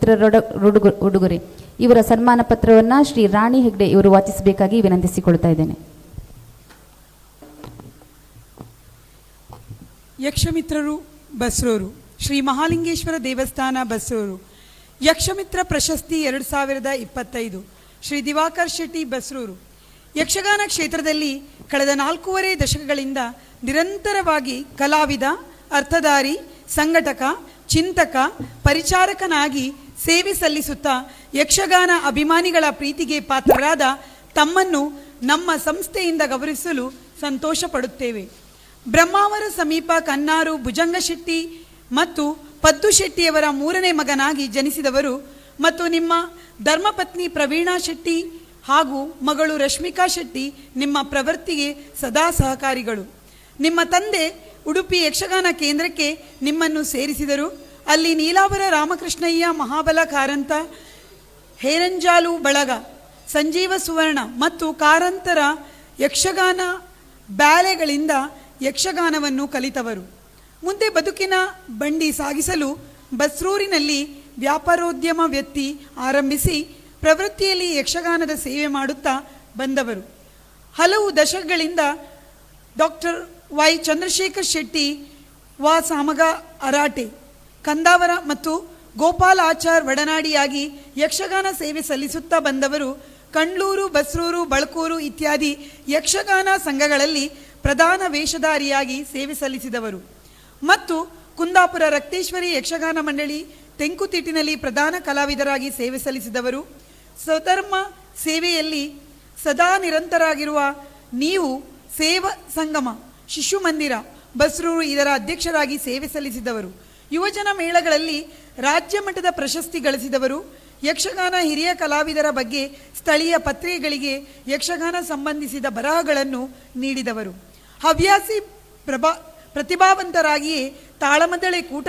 ಉಡುಗೊರೆ ಇವರ ಸನ್ಮಾನ ಪತ್ರವನ್ನು ಶ್ರೀ ರಾಣಿ ಹೆಗ್ಡೆ ಇವರು ವಾಚಿಸಬೇಕಾಗಿ ವಿನಂತಿಸಿಕೊಳ್ತಾ ಇದ್ದೇನೆ. ಯಕ್ಷಮಿತ್ರರು ಬಸ್ರೂರು, ಶ್ರೀ ಮಹಾಲಿಂಗೇಶ್ವರ ದೇವಸ್ಥಾನ ಬಸ್ರೂರು. ಯಕ್ಷಮಿತ್ರ ಪ್ರಶಸ್ತಿ 2025 ಶ್ರೀ ದಿವಾಕರ್ ಶೆಟ್ಟಿ ಬಸ್ರೂರು. ಯಕ್ಷಗಾನ ಕ್ಷೇತ್ರದಲ್ಲಿ ಕಳೆದ 4.5 ದಶಕಗಳಿಂದ ನಿರಂತರವಾಗಿ ಕಲಾವಿದ, ಅರ್ಥಧಾರಿ, ಸಂಘಟಕ, ಚಿಂತಕ, ಪರಿಚಾರಕನಾಗಿ ಸೇವೆ ಸಲ್ಲಿಸುತ್ತಾ ಯಕ್ಷಗಾನ ಅಭಿಮಾನಿಗಳ ಪ್ರೀತಿಗೆ ಪಾತ್ರರಾದ ತಮ್ಮನ್ನು ನಮ್ಮ ಸಂಸ್ಥೆಯಿಂದ ಗೌರವಿಸಲು ಸಂತೋಷ ಪಡುತ್ತೇವೆ. ಬ್ರಹ್ಮಾವರ ಸಮೀಪ ಕನ್ನಾರು ಭುಜಂಗಶೆಟ್ಟಿ ಮತ್ತು ಪದ್ದು ಶೆಟ್ಟಿಯವರ 3ನೇ ಮಗನಾಗಿ ಜನಿಸಿದವರು ಮತ್ತು ನಿಮ್ಮ ಧರ್ಮಪತ್ನಿ ಪ್ರವೀಣಾ ಶೆಟ್ಟಿ ಹಾಗೂ ಮಗಳು ರಶ್ಮಿಕಾ ಶೆಟ್ಟಿ ನಿಮ್ಮ ಪ್ರವೃತ್ತಿಗೆ ಸದಾ ಸಹಕಾರಿಗಳು. ನಿಮ್ಮ ತಂದೆ ಉಡುಪಿ ಯಕ್ಷಗಾನ ಕೇಂದ್ರಕ್ಕೆ ನಿಮ್ಮನ್ನು ಸೇರಿಸಿದರು. ಅಲ್ಲಿ ನೀಲಾವರ ರಾಮಕೃಷ್ಣಯ್ಯ, ಮಹಾಬಲ ಕಾರಂತ, ಹೇರಂಜಾಲು ಬಳಗ, ಸಂಜೀವ ಸುವರ್ಣ ಮತ್ತು ಕಾರಂತರ ಯಕ್ಷಗಾನ ಬ್ಯಾಲೆಗಳಿಂದ ಯಕ್ಷಗಾನವನ್ನು ಕಲಿತವರು. ಮುಂದೆ ಬದುಕಿನ ಬಂಡಿ ಸಾಗಿಸಲು ಬಸ್ರೂರಿನಲ್ಲಿ ವ್ಯಾಪಾರೋದ್ಯಮ ವ್ಯಕ್ತಿ ಆರಂಭಿಸಿ ಪ್ರವೃತ್ತಿಯಲ್ಲಿ ಯಕ್ಷಗಾನದ ಸೇವೆ ಮಾಡುತ್ತಾ ಬಂದವರು. ಹಲವು ದಶಕಗಳಿಂದ ಡಾಕ್ಟರ್ ವೈ ಚಂದ್ರಶೇಖರ್ ಶೆಟ್ಟಿ, ವಾ ಸಾಮಗ ಅರಾಟೆ, ಕಂದಾವರ ಮತ್ತು ಗೋಪಾಲ್ ಆಚಾರ್ ಒಡನಾಡಿಯಾಗಿ ಯಕ್ಷಗಾನ ಸೇವೆ ಸಲ್ಲಿಸುತ್ತಾ ಬಂದವರು. ಕಂಡ್ಲೂರು, ಬಸ್ರೂರು, ಬಳಕೂರು ಇತ್ಯಾದಿ ಯಕ್ಷಗಾನ ಸಂಘಗಳಲ್ಲಿ ಪ್ರಧಾನ ವೇಷಧಾರಿಯಾಗಿ ಸೇವೆ ಸಲ್ಲಿಸಿದವರು ಮತ್ತು ಕುಂದಾಪುರ ರಕ್ತೇಶ್ವರಿ ಯಕ್ಷಗಾನ ಮಂಡಳಿ ತೆಂಕುತಿಟ್ಟಿನಲ್ಲಿ ಪ್ರಧಾನ ಕಲಾವಿದರಾಗಿ ಸೇವೆ ಸಲ್ಲಿಸಿದವರು. ಸ್ವಧರ್ಮ ಸೇವೆಯಲ್ಲಿ ಸದಾ ನಿರಂತರಾಗಿರುವ ನೀವು ಸೇವಾ ಸಂಗಮ, ಶಿಶು ಮಂದಿರ, ಬಸ್ರೂರು ಇದರ ಅಧ್ಯಕ್ಷರಾಗಿ ಸೇವೆ ಸಲ್ಲಿಸಿದವರು. ಯುವಜನ ಮೇಳಗಳಲ್ಲಿ ರಾಜ್ಯ ಮಟ್ಟದ ಪ್ರಶಸ್ತಿ ಗಳಿಸಿದವರು. ಯಕ್ಷಗಾನ ಹಿರಿಯ ಕಲಾವಿದರ ಬಗ್ಗೆ ಸ್ಥಳೀಯ ಪತ್ರಿಕೆಗಳಿಗೆ ಯಕ್ಷಗಾನ ಸಂಬಂಧಿಸಿದ ಬರಹಗಳನ್ನು ನೀಡಿದವರು. ಹವ್ಯಾಸಿ ಪ್ರತಿಭಾವಂತರಾಗಿಯೇ ತಾಳಮದ್ದಳೆ ಕೂಟ